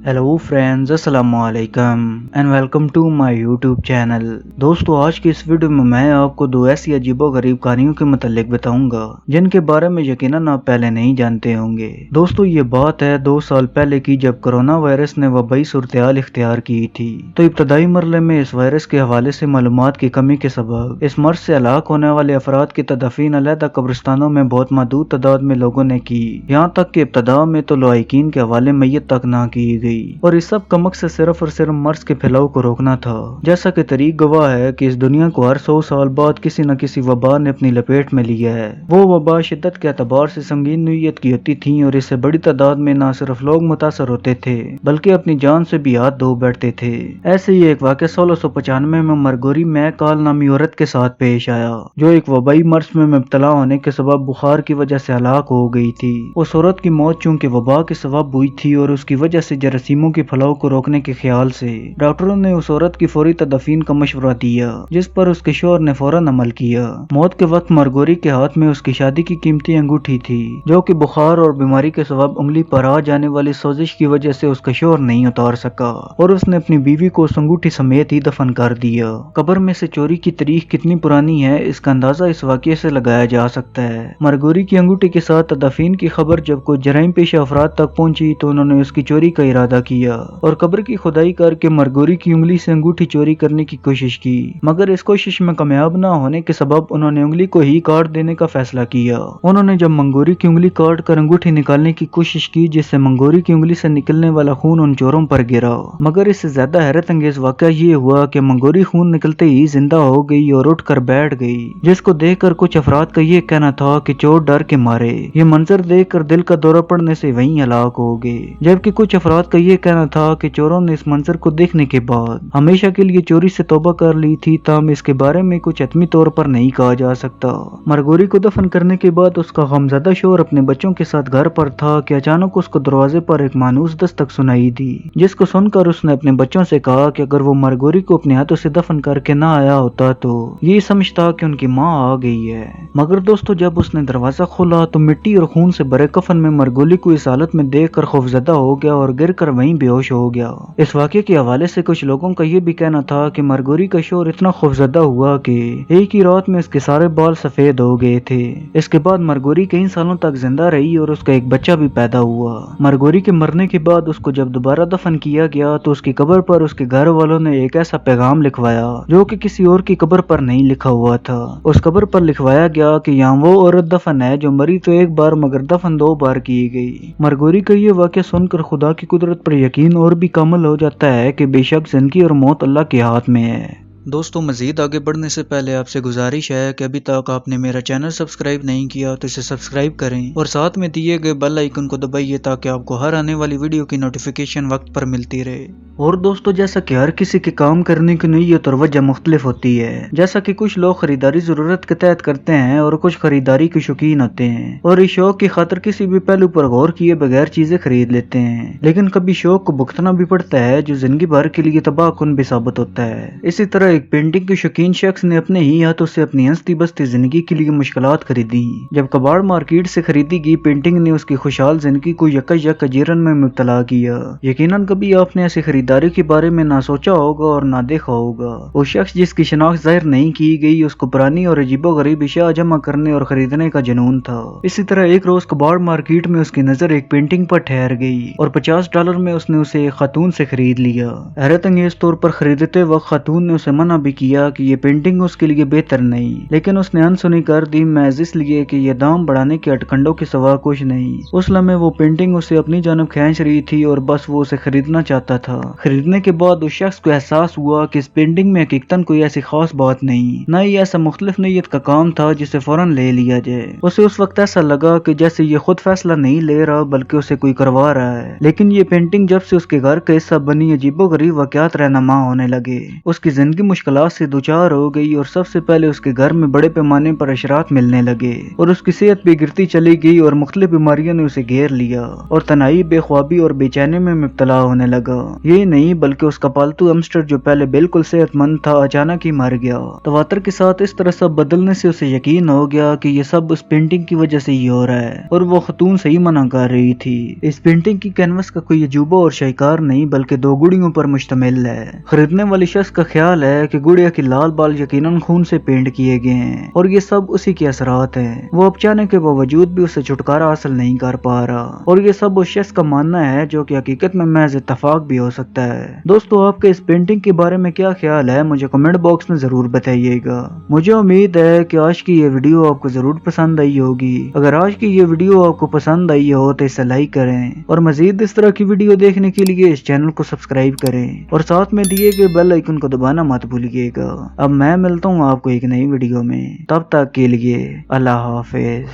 Hello friends, अस्सलामु अलैकुम and welcome to my YouTube channel. दोस्तों, आज की इस वीडियो में मैं आपको दो ऐसी अजीबोगरीब कहानियों के मुतालिक बताऊंगा जिनके बारे में यकीनन आप पहले नहीं जानते होंगे। दोस्तों, ये बात है 2 साल पहले की, जब कोरोना वायरस ने वबाई सूरत-ए-हाल इख्तियार की थी। तो इब्तदाई मरले में इस वायरस के हवाले से मालूमात की कमी के सबब इस मर्ज से हलाक होने वाले अफराद की तदफीन अलहदा कब्रिस्तानों में बहुत महदूद तादाद में लोगों ने की। यहाँ तक कि इब्तदा में तो लवाहिकीन के हवाले मैयत तक ना की गई, और इस सब का मकसद सिर्फ और सिर्फ मर्ज के फैलाव को रोकना था। जैसा कि तारीख गवाह है कि इस दुनिया को हर 100 साल बाद किसी न किसी वबा ने अपनी लपेट में लिया है। वो वबा शिद्दत के एतबार से संगीन नौइयत की होती थी, और इससे बड़ी तादाद में न सिर्फ लोग मुतासर होते थे बल्कि अपनी जान से भी हाथ धो बैठते थे। ऐसे ही एक वाक़या 1695 में मरगोरी मैकाल नामी औरत के साथ पेश आया, जो एक वबाई मर्ज में मुब्तला होने के सबब बुखार की वजह से हलाक हो गई थी। उस औरत की मौत चूंकि वबा के सबब हुई थी और उसकी वजह से जरासीमों की फलाव को रोकने के ख्याल से डॉक्टरों ने उस औरत की फौरी तदफीन का मशवरा दिया, जिस पर उसके शौहर ने फौरन अमल किया। मौत के वक्त मरगोरी के हाथ में उसकी शादी की कीमती अंगूठी थी, जो कि बुखार और बीमारी के सबब उंगली पर आ जाने वाली सोजिश की वजह से उसका शौहर नहीं उतार सका, और उसने अपनी बीवी को उस अंगूठी समेत ही दफन कर दिया। कब्र में से चोरी की तारीख कितनी पुरानी है, इसका अंदाजा इस वाक़ये से लगाया जा सकता है। मरगोरी की अंगूठी के साथ तदफीन की खबर जब कोई जराइम पेशा अफराद तक पहुंची तो उन्होंने उसकी चोरी का इरादा किया और कब्र की खुदाई करके मरगोरी की उंगली से अंगूठी चोरी करने की कोशिश की, मगर इस कोशिश में कामयाब न होने के सबब उन्होंने उंगली को ही काट देने का फैसला किया। उन्होंने जब मंगोरी की उंगली काट कर अंगूठी निकालने की कोशिश की, जिससे मंगोरी की उंगली से निकलने वाला खून उन चोरों पर गिरा, मगर इससे ज्यादा हैरत अंगेज वाक़या ये हुआ कि मंगोरी खून निकलते ही जिंदा हो गई और उठ कर बैठ गई, जिसको देखकर कुछ अफराद का ये कहना था कि चोर डर के मारे ये मंजर देखकर दिल का दौरा पड़ने से वहीं हलाक हो गए, जबकि कुछ अफराद का ये कहना था कि चोरों ने इस मंजर को देखने के बाद हमेशा के लिए चोरी से तौबा कर ली थी। ताम इसके बारे में कुछ हतमी तौर पर नहीं कहा जा सकता। मरगोरी को दफन करने के बाद उसका गमज़दा शौहर अपने बच्चों के साथ घर पर था कि अचानक उसको दरवाजे पर एक मानूस दस्तक सुनाई दी, जिसको सुनकर उसने अपने बच्चों से कहा कि अगर वो मरगोरी को अपने हाथों से दफन करके ना आया होता तो ये समझता कि उनकी माँ आ गई है। मगर दोस्तों, जब उसने दरवाजा खोला तो मिट्टी और खून से भरे कफन में मरगोरी को इस हालत में देखकर खौफजदा हो गया और गिर कर वहीं बेहोश हो गया। इस वाक़ये के हवाले से कुछ लोगों का ये भी कहना था कि मरगोरी का शौहर इतना खौफजदा हुआ कि एक ही रात में इसके सारे बाल सफेद हो गए थे। इसके बाद मरगोरी कई सालों तक जिंदा रही और उसका एक बच्चा भी पैदा हुआ। मरगोरी के मरने के बाद उसको जब दोबारा दफन किया गया तो उसकी कब्र पर उसके घर वालों ने एक ऐसा पैगाम लिखवाया जो कि किसी और की कब्र पर नहीं लिखा हुआ था। उस कब्र पर लिखवाया गया कि यहाँ वो औरत दफन है जो मरी तो एक बार मगर दफन 2 बार की गई। मरगोरी का ये वाक़या सुनकर खुदा की कुदरत पर यकीन और भी कामल हो जाता है कि बेशक जिंदगी और मौत अल्लाह के हाथ में है। दोस्तों, मजीद आगे बढ़ने से पहले आपसे गुजारिश है कि अभी तक आपने मेरा चैनल सब्सक्राइब नहीं किया तो इसे सब्सक्राइब करें और साथ में दिए गए बेल आइकन को दबाइए ताकि आपको हर आने वाली वीडियो की नोटिफिकेशन वक्त पर मिलती रहे। और दोस्तों, जैसा कि हर किसी के काम करने की नीयत और वजह मुख्तलिफ होती है, जैसा कि कुछ लोग खरीदारी जरूरत के तहत करते हैं और कुछ खरीदारी के शौकीन होते हैं और इस शौक की खातिर किसी भी पहलू पर गौर किए बगैर चीजें खरीद लेते हैं, लेकिन कभी शौक को भुगतना भी पड़ता है जो जिंदगी भर के लिए तबाहकुन भी साबित होता है। इसी तरह एक पेंटिंग के शौकीन शख्स ने अपने ही हाथों से अपनी हंसती बसती जिंदगी के लिए मुश्किलात खरीदी। जब कबाड़ मार्केट से खरीदी गई पेंटिंग ने उसकी खुशहाल जिंदगी को यकयक अजीरन में मुब्तला किया। यकीनन कभी आपने ऐसी खरीदारी के बारे में ना सोचा होगा और ना देखा होगा। वो शख्स जिसकी शिनाख्त जाहिर नहीं की गई, उसको पुरानी और अजीबोगरीब अशिया जमा करने और खरीदने का जुनून था। इसी तरह एक रोज कबाड़ मार्केट में उसकी नजर एक पेंटिंग पर ठहर गई और $50 में उसने उसे एक खातून से खरीद लिया। हैरत अंगेज तौर पर खरीदते वक्त खातून ने उसे मना भी किया कि ये पेंटिंग उसके लिए बेहतर नहीं, लेकिन उसने अनसुनी कर दी महज इसलिए कि ये दाम बढ़ाने के अटकंडों के सिवा कुछ नहीं। उस लम्हे वो पेंटिंग उसे अपनी जानब खींच रही थी और बस वो उसे खरीदना चाहता था। खरीदने के बाद उस शख्स को एहसास हुआ कि इस पेंटिंग में हकीकतन कोई ऐसी खास बात नहीं, न ही ऐसा मुख्तलिफ नीयत का काम था जिसे फौरन ले लिया जाए। उसे उस वक्त ऐसा लगा कि जैसे ये खुद फैसला नहीं ले रहा बल्कि उसे कोई करवा रहा है। लेकिन ये पेंटिंग जब से उसके घर का हिस्सा बनी, अजीबोगरीब वाक़यात रहनुमा होने लगे। उसकी जिंदगी मुश्किलात से दुचार हो गई और सबसे पहले उसके घर में बड़े पैमाने पर अशरात मिलने लगे और उसकी सेहत भी गिरती चली गई और मुख्तलिफ बीमारियों ने उसे घेर लिया और तनाई, बेख्वाबी और बेचैनी में मुब्तला होने लगा। यही नहीं बल्कि उसका पालतू हैमस्टर जो पहले बिल्कुल सेहतमंद था अचानक ही मर गया। तवातर के साथ इस तरह सब बदलने से उसे यकीन हो गया कि ये सब उस पेंटिंग की वजह से ही हो रहा है और वो खतून सही मना कर रही थी। इस पेंटिंग की कैनवस का कोई अजूबा और शाहकार नहीं बल्कि दो गुड़ियों पर मुश्तमिल है। खरीदने वाली शख्स का ख्याल है कि गुड़िया की लाल बाल यकीनन खून से पेंट किए गए हैं और ये सब उसी के असरात हैं। वो अब चाहने के बावजूद भी उसे छुटकारा हासिल नहीं कर पा रहा और ये सब उस शख्स का मानना है जो कि हकीकत में महज इत्तफाक भी हो सकता है। दोस्तों, आपके इस पेंटिंग के बारे में क्या ख्याल है मुझे कमेंट बॉक्स में जरूर बताइएगा। मुझे उम्मीद है कि आज की ये वीडियो आपको जरूर पसंद आई होगी। अगर आज की ये वीडियो आपको पसंद आई हो तो इसे लाइक करें और मजीद इस तरह की वीडियो देखने के लिए इस चैनल को सब्सक्राइब करें और साथ में दिए गए बेल आइकन को दबाना मत भूलिएगा। अब मैं मिलता हूँ आपको एक नई वीडियो में, तब तक के लिए अल्लाह हाफिज।